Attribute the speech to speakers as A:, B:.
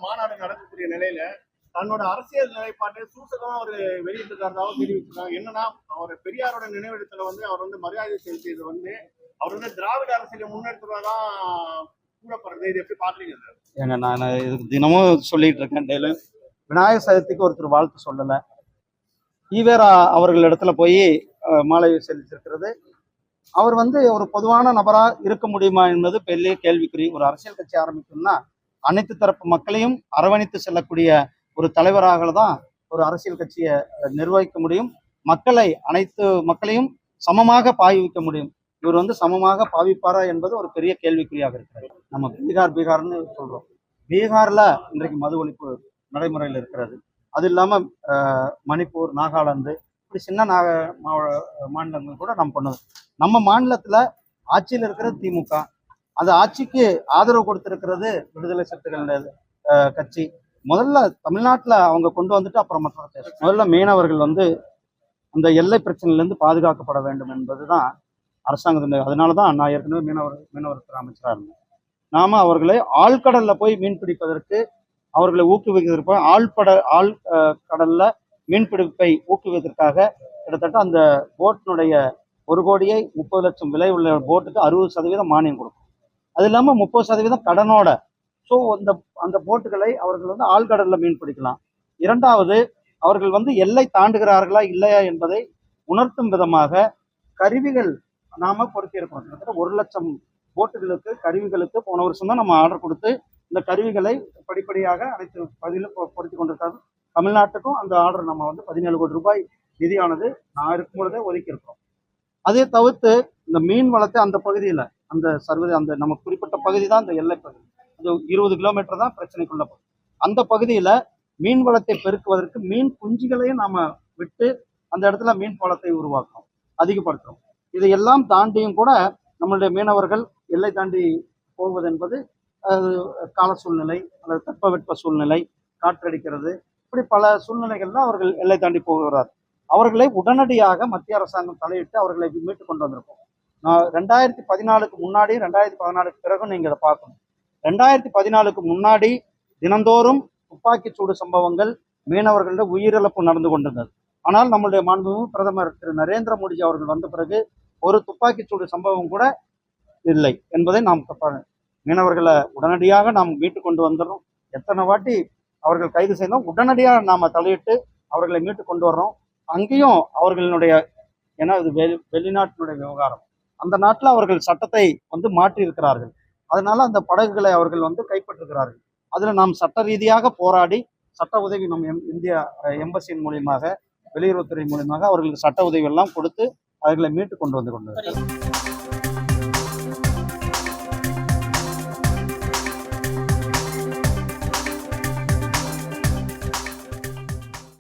A: மாநாடு நடக்கக்கூடிய நிலையில தன்னோட அரசியல் நிலைப்பாட்டை சூசகமா அவர் வெளியிட்டிருக்காருதாவும் தெரிவிச்சிருக்காங்க. என்னன்னா, அவர் பெரியாரோட நினைவிடத்துல அவர் மரியாதை செலுத்தியது அவர் திராவிட அரசியலை முன்னெடுத்துவதான் கூறப்படுறது. இது எப்படி பாக்குறீங்க?
B: ஏங்க, நான் இதுக்கு தினமும் சொல்லிட்டு இருக்கேன். டெய்லியும் விநாயகர் சதுர்த்திக்கு ஒருத்தர் வாழ்த்து சொல்லலை, ஈவேரா அவர்களிடத்துல போய் மாலை செலுத்திருக்கிறது. அவர் ஒரு பொதுவான நபரா இருக்க முடியுமா என்பது பெரிய கேள்விக்குறி. ஒரு அரசியல் கட்சி ஆரம்பிக்கணும்னா அனைத்து தரப்பு மக்களையும் அரவணைத்து செல்லக்கூடிய ஒரு தலைவராக தான் ஒரு அரசியல் கட்சியை நிர்வகிக்க முடியும். அனைத்து மக்களையும் சமமாக பாவிக்க முடியும். இவர் சமமாக பாவிப்பாரா என்பது ஒரு பெரிய கேள்விக்குறியாக இருக்கிறது. நம்ம பீகார்னு சொல்றோம். பீகார்ல இன்றைக்கு மது ஒழிப்பு நடைமுறையில் இருக்கிறது. அது இல்லாம மணிப்பூர், நாகாலாந்து, இப்படி சின்ன மாநிலங்கள் கூட நம்ம பண்ணுவோம். நம்ம மாநிலத்துல ஆட்சியில் இருக்கிறது திமுக. அந்த ஆட்சிக்கு ஆதரவு கொடுத்திருக்கிறது விடுதலை சிறுத்தைகள் கட்சி. முதல்ல தமிழ்நாட்டுல அவங்க கொண்டு வந்துட்டு அப்புறம் மற்ற முதல்ல மீனவர்கள் அந்த எல்லை பிரச்சனையிலிருந்து பாதுகாக்கப்பட வேண்டும் என்பதுதான் அரசாங்கத்தின். அதனாலதான் நான் ஏற்கனவே மீனவர்கள் அமைச்சராக இருந்தேன். நாம அவர்களை ஆழ்கடல்ல போய் மீன் பிடிப்பதற்கு அவர்களை ஊக்குவிப்பதற்கு ஆழ்கடல்ல மீன்பிடிப்பை ஊக்குவிப்பதற்காக கிட்டத்தட்ட அந்த போட்டினுடைய 1,30,00,000 விலை உள்ள போட்டுக்கு 60% மானியம் கொடுக்கும். அது இல்லாம 30% கடனோட. ஸோ அந்த போட்டுகளை அவர்கள் ஆழ்கடல்ல மீன் பிடிக்கலாம். இரண்டாவது, அவர்கள் எல்லை தாண்டுகிறார்களா இல்லையா என்பதை உணர்த்தும் விதமாக கருவிகள் நாம பொருத்தியிருக்கோம். கிட்டத்தட்ட 1,00,000 போட்டுகளுக்கு கருவிகளுக்கு போன வருஷம் தான் நம்ம ஆர்டர் கொடுத்து இந்த கருவிகளை படிப்படியாக அனைத்து பகுதியிலும் பொருத்தி கொண்டிருக்காங்க. தமிழ்நாட்டுக்கும் அந்த ஆர்டர் நம்ம 17 கோடி ரூபாய் நிதியானது நான் இருக்கும் பொழுதே ஒதுக்கி இருக்கிறோம். அதே தவிர்த்து இந்த மீன் வளத்தை அந்த பகுதியில் அந்த நம்ம குறிப்பிட்ட பகுதி தான் இந்த எல்லை பகுதி. அது 20 கிலோமீட்டர் தான் பிரச்சனைக்குள்ள பகுதி. அந்த பகுதியில மீன் வளத்தை பெருக்குவதற்கு மீன் குஞ்சுகளையும் நாம விட்டு அந்த இடத்துல மீன் வளத்தை உருவாக்குறோம், அதிகப்படுத்துறோம். இதையெல்லாம் தாண்டியும் கூட நம்மளுடைய மீனவர்கள் எல்லை தாண்டி போவது என்பது கால சூழ்நிலை அல்லது தட்பவெட்ப சூழ்நிலை, காற்றடிக்கிறது, இப்படி பல சூழ்நிலைகள்ல அவர்கள் எல்லை தாண்டி போகிறார். அவர்களை உடனடியாக மத்திய அரசாங்கம் தலையிட்டு அவர்களை மீட்டு கொண்டு வந்திருக்கோம். 2014க்கு முன்னாடி 2014க்கு பிறகும் நீங்க இதை பார்க்கணும். 2014க்கு முன்னாடி தினந்தோறும் துப்பாக்கி சூடு சம்பவங்கள், மீனவர்களோட உயிரிழப்பு நடந்து கொண்டிருந்தது. ஆனால் நம்மளுடைய மாண்புமிகு பிரதமர் திரு நரேந்திர மோடிஜி அவர்கள் வந்த பிறகு ஒரு துப்பாக்கி சூடு சம்பவம் கூட இல்லை என்பதை நாம் மீனவர்களை உடனடியாக நாம் மீட்டு கொண்டு வந்துடுறோம். எத்தனை வாட்டி அவர்கள் கைது செய்தோம், உடனடியாக நாம தலையிட்டு அவர்களை மீட்டு கொண்டு வர்றோம். அங்கேயும் அவர்களுடைய, ஏன்னா இது வெளிநாட்டினுடைய விவகாரம், அந்த நாட்டில் அவர்கள் சட்டத்தை மாற்றி இருக்கிறார்கள். அதனால அந்த படகுகளை அவர்கள் கைப்பற்றுகிறார்கள். அதுல நாம் சட்ட ரீதியாக போராடி சட்ட உதவி நம் இந்திய எம்பசியின் மூலியமாக, வெளியுறவுத்துறை மூலியமாக அவர்களுக்கு சட்ட உதவி எல்லாம் கொடுத்து அவர்களை மீட்டு கொண்டு வந்து கொண்டிருக்கிறார்கள்.